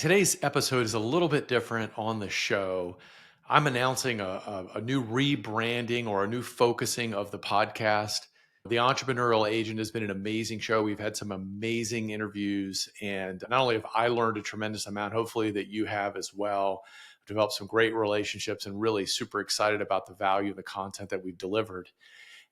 Today's episode is a little bit different on the show. I'm announcing a new rebranding or a new focusing of the podcast. The Entrepreneurial Agent has been an amazing show. We've had some amazing interviews, and not only have I learned a tremendous amount, hopefully that you have as well. Developed some great relationships and really super excited about the value of the content that we've delivered.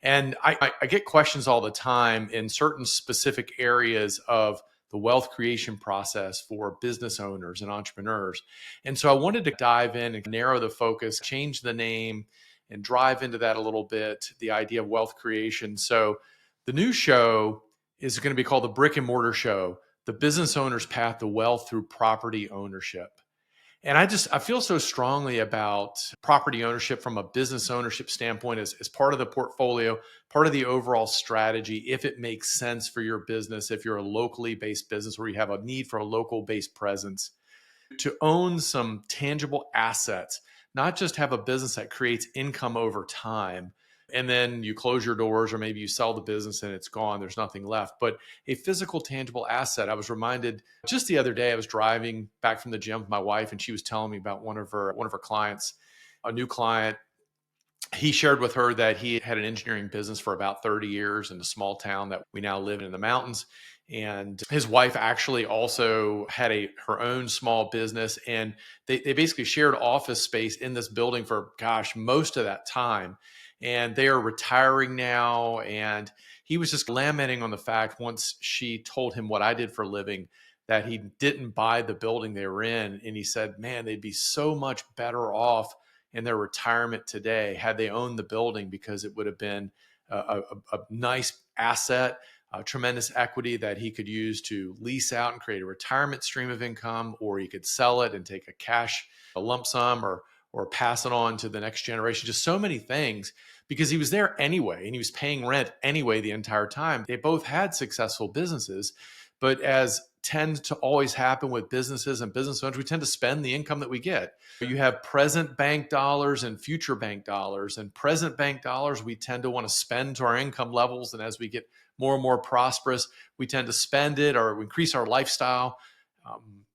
And I get questions all the time in certain specific areas of the wealth creation process for business owners and entrepreneurs. And so I wanted to dive in and narrow the focus, change the name, and drive into that a little bit, the idea of wealth creation. So the new show is going to be called the Brick and Mortar Show, the business owner's path to wealth through property ownership. And I feel so strongly about property ownership from a business ownership standpoint as part of the portfolio, part of the overall strategy, if it makes sense for your business, if you're a locally based business where you have a need for a local based presence, to own some tangible assets, not just have a business that creates income over time. And then you close your doors, or maybe you sell the business and it's gone. There's nothing left. But a physical, tangible asset. I was reminded just the other day, I was driving back from the gym with my wife, and she was telling me about one of her clients, a new client. He shared with her that he had an engineering business for about 30 years in a small town that we now live in the mountains. And his wife actually also had her own small business. And they basically shared office space in this building for, most of that time. And they are retiring now. And he was just lamenting on the fact, once she told him what I did for a living, that he didn't buy the building they were in. And he said, man, they'd be so much better off in their retirement today had they owned the building, because it would have been a nice asset, tremendous equity that he could use to lease out and create a retirement stream of income, or he could sell it and take a lump sum, or pass it on to the next generation. Just so many things, because he was there anyway and he was paying rent anyway the entire time. They both had successful businesses, but as tends to always happen with businesses and business owners, we tend to spend the income that we get. You have present bank dollars and future bank dollars. And present bank dollars, we tend to want to spend to our income levels. And as we get more and more prosperous, we tend to spend it or increase our lifestyle.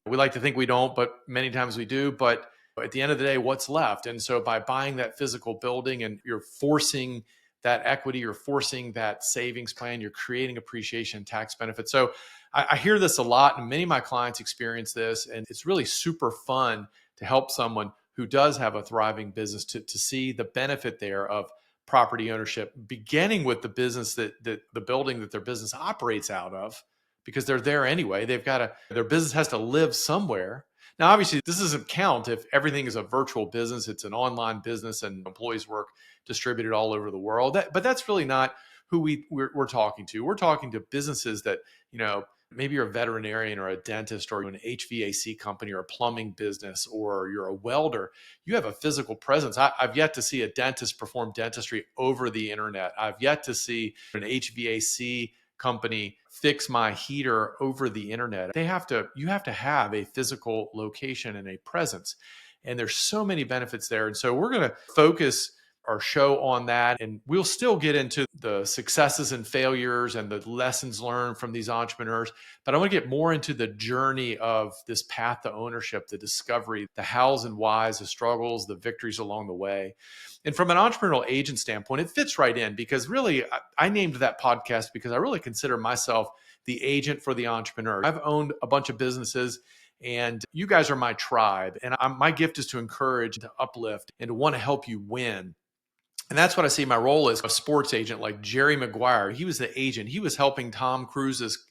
We like to think we don't, but many times we do. But at the end of the day, what's left? And so by buying that physical building, and you're forcing that equity, you're forcing that savings plan, you're creating appreciation tax benefits. So I hear this a lot, and many of my clients experience this, and it's really super fun to help someone who does have a thriving business to see the benefit there of property ownership, beginning with the business that the building that their business operates out of, because they're there anyway. Their business has to live somewhere. Now, obviously, this doesn't count if everything is a virtual business. It's an online business and employees work distributed all over the world. But that's really not who we're talking to. We're talking to businesses that, maybe you're a veterinarian or a dentist or an HVAC company or a plumbing business, or you're a welder. You have a physical presence. I've yet to see a dentist perform dentistry over the internet. I've yet to see an HVAC company fix my heater over the internet. You have to have a physical location and a presence. And there's so many benefits there. And so we're going to focus our show on that. And we'll still get into the successes and failures and the lessons learned from these entrepreneurs. But I want to get more into the journey of this path to ownership, the discovery, the hows and whys, the struggles, the victories along the way. And from an entrepreneurial agent standpoint, it fits right in, because really I named that podcast because I really consider myself the agent for the entrepreneur. I've owned a bunch of businesses, and you guys are my tribe. And my gift is to encourage, to uplift, and to want to help you win. And that's what I see my role as. A sports agent like Jerry Maguire, he was the agent. He was helping Tom Cruise's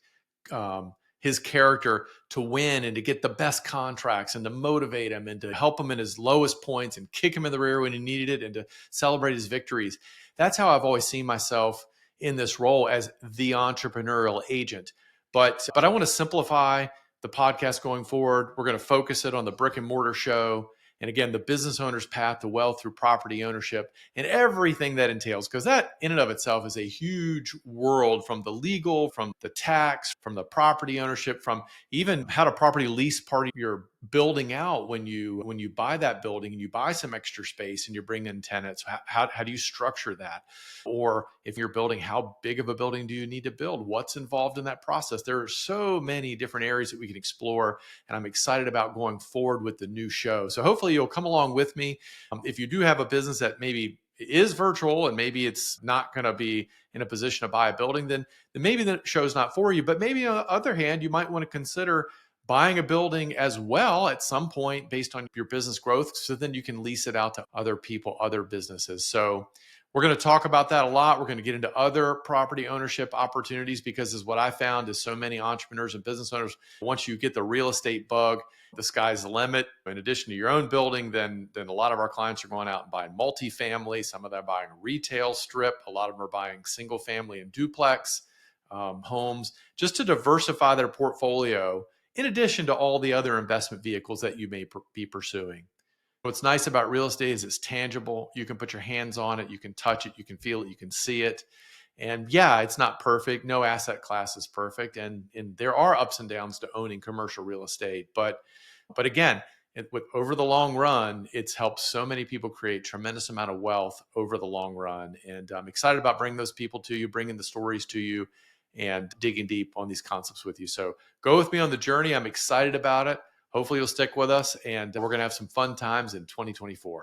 his character to win and to get the best contracts, and to motivate him and to help him in his lowest points and kick him in the rear when he needed it, and to celebrate his victories. That's how I've always seen myself in this role, as the entrepreneurial agent. But I want to simplify the podcast going forward. We're going to focus it on the Brick and Mortar Show. And again, the business owner's path to wealth through property ownership, and everything that entails, because that in and of itself is a huge world, from the legal, from the tax, from the property ownership, from even how to properly lease part of your building out when you buy that building and you buy some extra space and you bring in tenants, how do you structure that? Or if you're building, how big of a building do you need to build? What's involved in that process? There are so many different areas that we can explore, and I'm excited about going forward with the new show. So hopefully you'll come along with me. If you do have a business that maybe is virtual and maybe it's not going to be in a position to buy a building, then maybe the show's not for you. But maybe on the other hand, you might want to consider buying a building as well at some point based on your business growth. So then you can lease it out to other people, other businesses. So we're going to talk about that a lot. We're going to get into other property ownership opportunities because is what I found is so many entrepreneurs and business owners, once you get the real estate bug, the sky's the limit. In addition to your own building, then a lot of our clients are going out and buying multifamily. Some of them are buying retail strip. A lot of them are buying single family and duplex homes just to diversify their portfolio in addition to all the other investment vehicles that you may be pursuing. What's nice about real estate is it's tangible. You can put your hands on it, you can touch it, you can feel it, you can see it. And yeah, it's not perfect. No asset class is perfect. And there are ups and downs to owning commercial real estate. But again, over the long run, it's helped so many people create tremendous amount of wealth over the long run. And I'm excited about bringing those people to you, bringing the stories to you, and digging deep on these concepts with you. So go with me on the journey. I'm excited about it. Hopefully you'll stick with us, and we're going to have some fun times in 2024.